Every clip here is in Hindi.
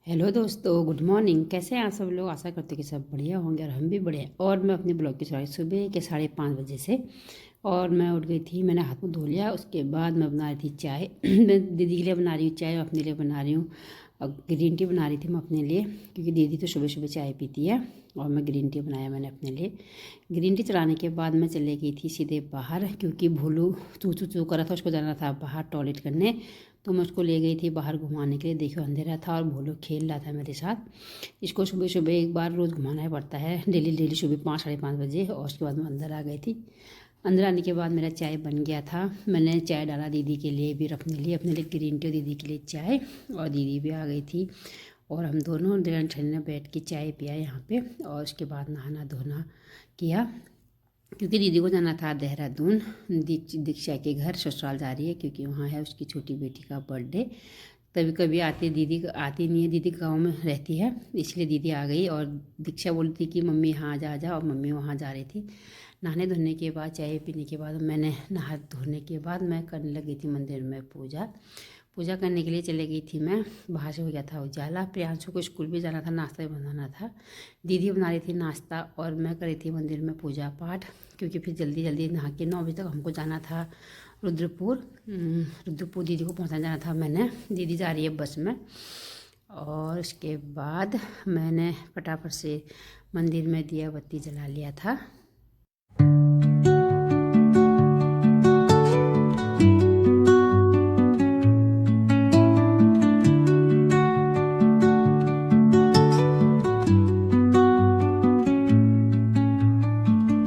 हेलो दोस्तों, गुड मॉर्निंग। कैसे हैं आप सब लोग? आशा करते हैं कि सब बढ़िया होंगे और हम भी बढ़िया हैं। और मैं अपने ब्लॉग की शुरुआत सुबह के 5:30 बजे से। और मैं उठ गई थी, मैंने हाथ मुँह धो लिया। उसके बाद मैं बना रही थी चाय। मैं दीदी के लिए बना रही हूँ चाय और अपने लिए बना रही हूँ। और ग्रीन टी बना रही थी मैं अपने लिए, क्योंकि दीदी तो सुबह सुबह चाय पीती है। और मैं ग्रीन टी बनाया मैंने अपने लिए। ग्रीन टी चलाने के बाद मैं चले गई थी सीधे बाहर, क्योंकि भोलू चू चू चू कर रहा था, उसको जाना था बाहर टॉयलेट करने। तो मैं उसको ले गई थी बाहर घुमाने के लिए। देखो अंधेरा था और भोलू खेल रहा था मेरे साथ। इसको सुबह सुबह एक बार रोज़ घुमाना ही पड़ता है, डेली डेली सुबह 5 साढ़े 5 बजे। और उसके बाद मैं अंदर आ गई थी। अंदर आने के बाद मेरा चाय बन गया था। मैंने चाय डाला दीदी के लिए भी, अपने लिए ग्रीन टी और दीदी के लिए चाय। और दीदी भी आ गई थी और हम दोनों देर ठंड में बैठ के चाय पिया यहाँ पे। और उसके बाद नहाना धोना किया, क्योंकि दीदी को जाना था देहरादून। दीक्षा के घर ससुराल जा रही है, क्योंकि वहाँ है उसकी छोटी बेटी का बर्थडे। तभी कभी आती, दीदी आती नहीं है, दीदी गांव में रहती है, इसलिए दीदी आ गई। और दीक्षा बोली थी कि मम्मी यहाँ आ जा जा, और मम्मी वहाँ जा रही थी। नहाने धोने के बाद, चाय पीने के बाद, मैंने नहा धोने के बाद मैं करने लगी थी मंदिर में पूजा। पूजा करने के लिए चले गई थी मैं। बाहर से हो गया था उजाला। प्रियांशु को स्कूल भी जाना था, नाश्ता भी बनाना था। दीदी बना रही थी नाश्ता और मैं कर रही थी मंदिर में पूजा पाठ, क्योंकि फिर जल्दी जल्दी नहा के 9 बजे तक हमको जाना था रुद्रपुर। रुद्रपुर दीदी को पहुंचा जाना था मैंने। दीदी जा रही है बस में। और उसके बाद मैंने फटाफट से मंदिर में दिया बत्ती जला लिया था।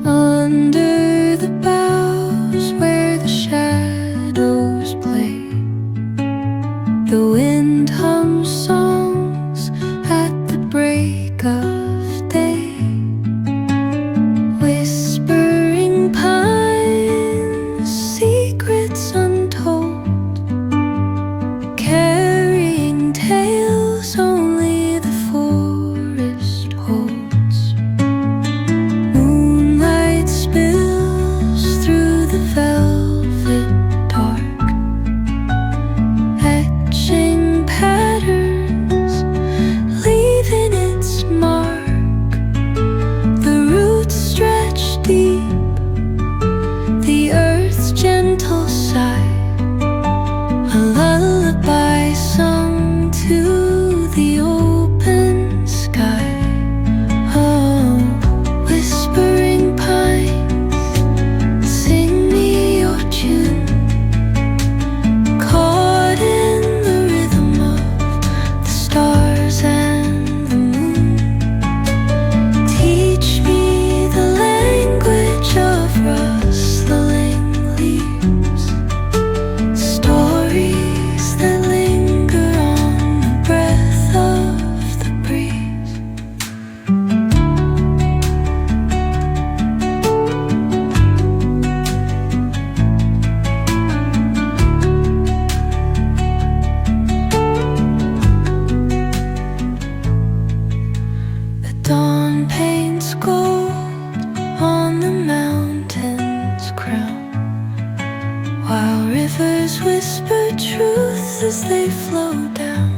Under the boughs where the shadows play, the wind hums songs at the break of day. Whispering pines, secrets untold, carrying tales only the forest holds. Moonlight spills through the velvet dark, etching patterns, leaving its mark. The roots stretch deep, the earth's gentle sigh, a lullaby sung to the open sky. Oh, whispering pines, sing me your tune, caught in the rhythm of the stars and the moon. Teach me the language of rustling leaves, stories that linger on the breath of the breeze. The dawn paints gold on the mountain's crown, while rivers whisper truth as they flow down.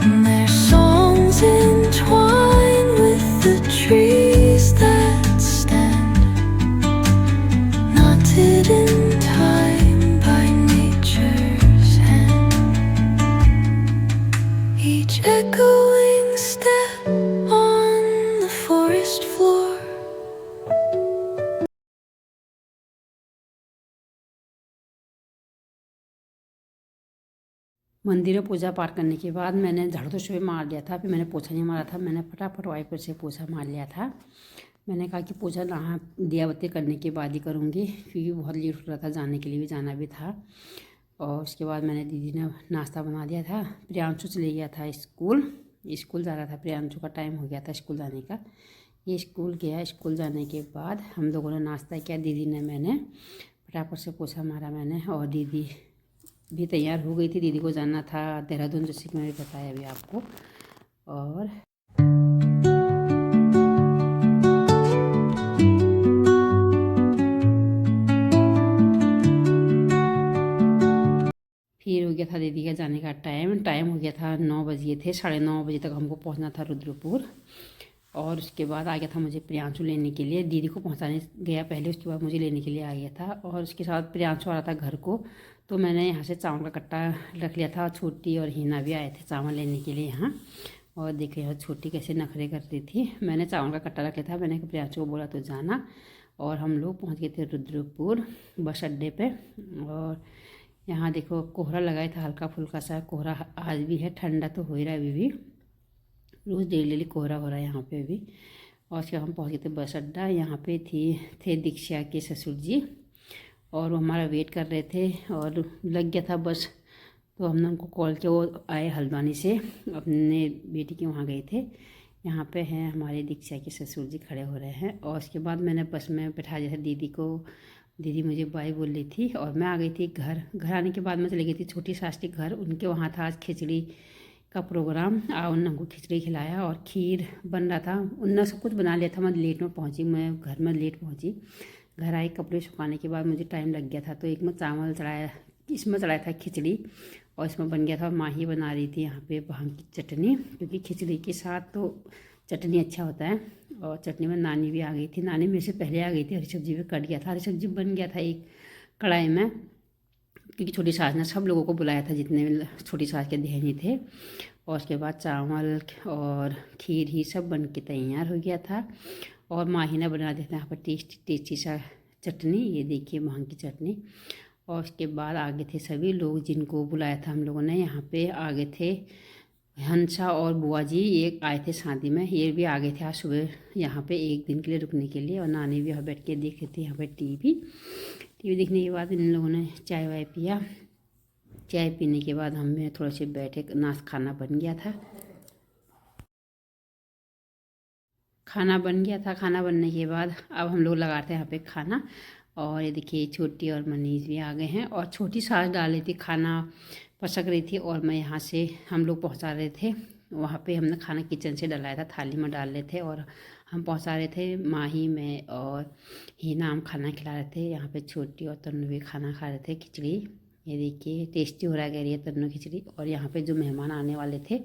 And their songs entwine with the trees that stand, knotted in time by nature's hand. Each echoing step on the forest floor, मंदिर में पूजा पाठ करने के बाद मैंने झाड़ू तो सुबह मार लिया था, फिर मैंने पोछा नहीं मारा था। मैंने फटाफट वाइपर से पोछा मार लिया था। मैंने कहा कि पूजा नहा दिया बत्ती करने के बाद ही करूँगी, क्योंकि बहुत लेट हो रहा था, जाने के लिए भी जाना भी था। और उसके बाद मैंने दीदी ने नाश्ता बना दिया था। प्रियांशु चले गया था स्कूल, स्कूल जा रहा था। प्रियांशु का टाइम हो गया था स्कूल जाने का। ये स्कूल गया। स्कूल जाने के बाद हम लोगों ने नाश्ता किया, दीदी ने, मैंने फटाफट से पोछा मारा मैंने। और दीदी भी तैयार हो गई थी, दीदी को जाना था देहरादून, जैसे कि मैंने बताया अभी आपको। और फिर हो गया था दीदी का जाने का टाइम हो गया था 9 बजे थे, 9:30 बजे तक हमको पहुंचना था रुद्रपुर। और उसके बाद आ गया था मुझे प्रियांशु लेने के लिए, दीदी को पहुंचाने गया पहले, उसके बाद मुझे लेने के लिए आ गया था। और उसके साथ प्रियांशु आ रहा था घर को, तो मैंने यहाँ से चावल का कट्टा रख लिया था। छोटी और हीना भी आए थे चावल लेने के लिए यहाँ। और देखिए यहाँ छोटी कैसे नखरे करती थी। मैंने चावल का कट्टा रख लिया था, मैंने प्रियांशु को बोला तो जाना। और हम लोग पहुँच गए थे रुद्रपुर बस अड्डे पर। और यहाँ देखो कोहरा लगाया था, हल्का फुल्का सा कोहरा आज भी है, ठंडा तो हो ही रहा है अभी भी, रोज़ डेली कोहरा हो रहा है यहाँ पे भी। और उसके हम पहुँच गए थे बस अड्डा। यहाँ पे थे दीक्षा के ससुर जी, और वो हमारा वेट कर रहे थे और लग गया था बस। तो हमने उनको कॉल किया, वो आए हल्द्वानी से, अपने बेटी के वहाँ गए थे। यहाँ पे हैं हमारे दीक्षा के ससुर जी खड़े हो रहे हैं। और उसके बाद मैंने बस में बैठा दिया था दीदी को, दीदी मुझे बाय बोल रही थी। और मैं आ गई थी घर आने के बाद मैं चली गई थी छोटी सास के घर, उनके वहाँ था आज खिचड़ी का प्रोग्राम। उन्होंने हमको खिचड़ी खिलाया और खीर बन रहा था, उनने सब कुछ बना लिया था। मैं लेट में पहुंची, मैं घर में लेट पहुंची। घर आई, कपड़े सुखाने के बाद मुझे टाइम लग गया था, तो एक में चावल चढ़ाया, इसमें चढ़ाया था खिचड़ी, और इसमें बन गया था। माही बना रही थी यहाँ पे भांग की चटनी, क्योंकि खिचड़ी के साथ तो चटनी अच्छा होता है। और चटनी में नानी भी आ गई थी, नानी मेरे से पहले आ गई थी। हरी सब्जी भी कट गया था, हरी सब्जी बन गया था एक कढ़ाई में, क्योंकि छोटी सास ने सब लोगों को बुलाया था जितने छोटी सास के देहनी थे। और उसके बाद चावल और खीर ही सब बन के तैयार हो गया था। और माही ने बना दिया था यहाँ पर टेस्टी सा चटनी, ये देखिए भांग की चटनी। और उसके बाद आगे थे सभी लोग जिनको बुलाया था हम लोगों ने। यहाँ पे आगे थे हंसा और बुआ जी, ये आए थे शादी में, ये भी आ गए थे आज सुबह यहाँ पे एक दिन के लिए रुकने के लिए। और नानी भी यहाँ बैठ के देख रही थी यहाँ पे टीवी देखने के बाद इन लोगों ने चाय वाय पिया। चाय पीने के बाद हमें थोड़े से बैठे, खाना बन गया था। खाना बनने के बाद अब हम लोग लगाते हैं यहाँ पे खाना। और ये देखिए छोटी और मनीष भी आ गए हैं। और छोटी सास डाल रही थी खाना, पसक रही थी, और मैं यहाँ से हम लोग पहुँचा रहे थे। वहाँ पे हमने खाना किचन से डलाया था, थाली में डाल रहे थे और हम पहुँचा रहे थे। माही में और हीना हम खाना खिला रहे थे। यहाँ पे छोटी और तन्नू भी खाना खा रहे थे खिचड़ी। ये देखिए टेस्टी हो रहा है कह रही है तन्नू खिचड़ी। और यहाँ पे जो मेहमान आने वाले थे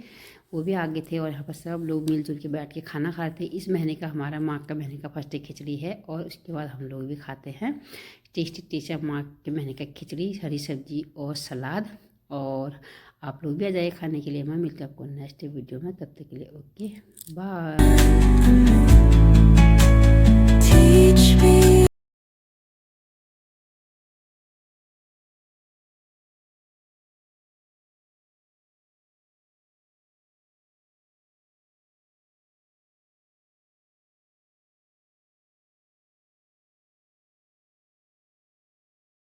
वो भी आगे थे, और यहाँ पर सब लोग मिलजुल के बैठ के खाना खा रहे थे। इस महीने का हमारा माघ का महीने का फर्स्ट खिचड़ी है, और उसके बाद हम लोग भी खाते हैं टेस्टी माघ के महीने का खिचड़ी, हरी सब्जी और सलाद। और आप लोग भी आ जाइए खाने के लिए। मैं मिलकर आपको नेक्स्ट वीडियो में, तब तक के लिए ओके बाय।